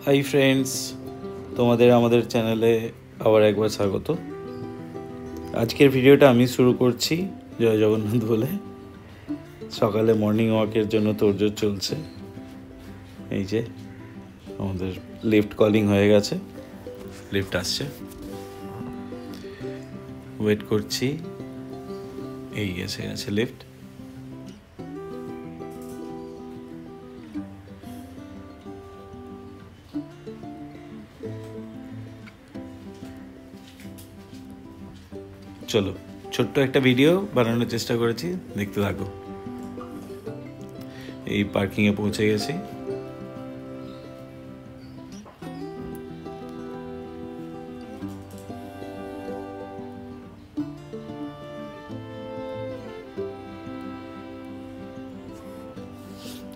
Hi friends, তোমাদের আমাদের চ্যানেলে আবার একবার স্বাগত। আজকের ভিডিওটা আমি শুরু করছি জয় জগন্নাথ বলে। সকালে মর্নিং ওয়াকের জন্য তোড়জোড় চলছে। এই যে আমাদের লিফট কলিং হয়ে গেছে, লিফট আসছে, ওয়েট করছি। এই এসে গেছে লিফট। চলো ছোট্ট একটা ভিডিও বানানোর চেষ্টা করেছি, দেখতে থাকো। এই পার্কিংয়ে পৌঁছে গেছি।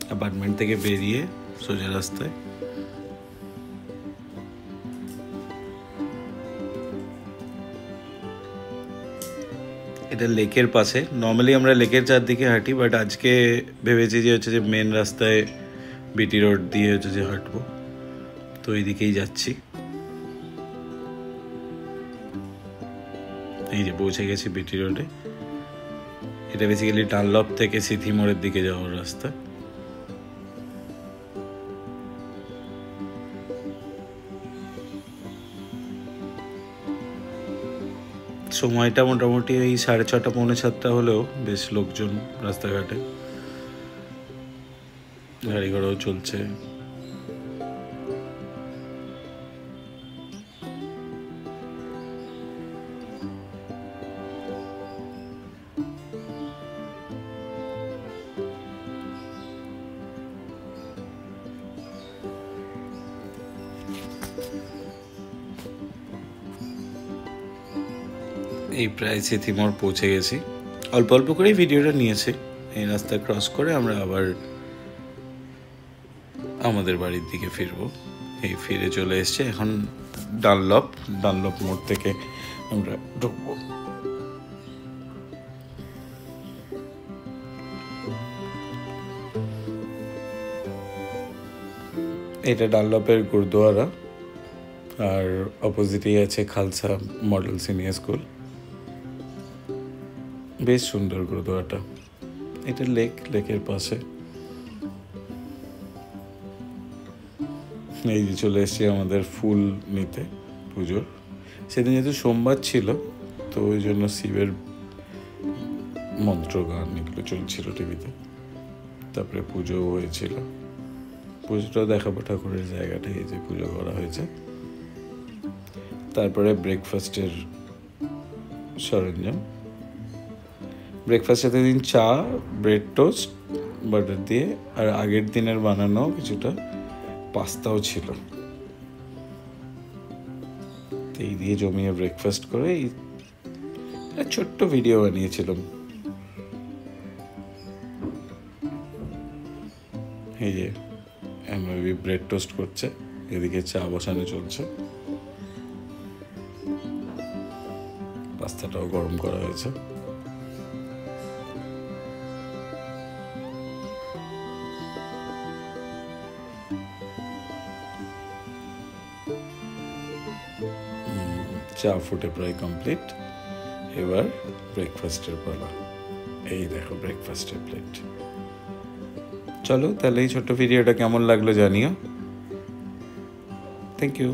অ্যাপার্টমেন্ট থেকে বেরিয়ে সোজা রাস্তায়। এটা লেকের পাশে। নর্মালি আমরা লেকের চারদিকে হাঁটি, বাট আজকে ভেবেছি যে হচ্ছে যে মেন রাস্তায় বিটি রোড দিয়ে হচ্ছে যে হাঁটবো, তো এই দিকেই যাচ্ছি। এই যে পৌঁছে গেছি বিটি রোডে। এটা বেসিক্যালি ডানলপ থেকে সিথি মোড়ের দিকে যাওয়ার রাস্তা। সময়টা মোটামুটি ওই 6:30 পৌনে 7টা হলেও বেশ লোকজন রাস্তাঘাটে, গাড়ি ঘোড়াও চলছে। এই প্রায় সিথি মোড় পৌঁছে গেছি। অল্প অল্প করেই ভিডিওটা নিয়েছি। এই রাস্তা ক্রস করে আমরা আবার আমাদের বাড়ির দিকে ফিরবো। এই ফিরে চলে এসছে এখন ডানলপ মোড় থেকে আমরা ঢুকবো। এটা ডানলপের গুরুদুয়ারা, আর অপোজিটেই আছে খালসা মডেল সিনিয়র স্কুল। বেশ সুন্দর গুরুদুয়ারাটা। এটা লেকের পাশে। এই যে চলে এসেছি আমাদের ফুল নিতে পুজোর। সেদিন যেহেতু সোমবার ছিল, তো ওই জন্য শিবের মন্ত্র গান এগুলো চলছিল টিভিতে। তারপরে পুজোও হয়েছিল। পুজোটাও দেখাবো, ঠাকুরের জায়গাটা এই যে পুজো করা হয়েছে। তারপরে ব্রেকফাস্টের সরঞ্জাম। ব্রেকফাস্ট সাথে দিন চা, ব্রেড টোস্ট বাটার দিয়ে, আর আগের দিনের বানানো কিছুটা পাস্তাও ছিল। এই দিয়ে জমিয়ে ব্রেকফাস্ট করে এই ছোট্ট ভিডিও বানিয়েছিলাম। এই যে এমবি ব্রেড টোস্ট করছে, এদিকে চা বসানো চলছে, পাস্তাটাও গরম করা হয়েছে। চা ফুটে প্রায় কমপ্লিট। এবার ব্রেকফাস্টের পালা। এই দেখো ব্রেকফাস্টের প্লেট। চলো তাহলে এই ছোট্ট ভিডিওটা কেমন লাগলো জানিও। Thank you.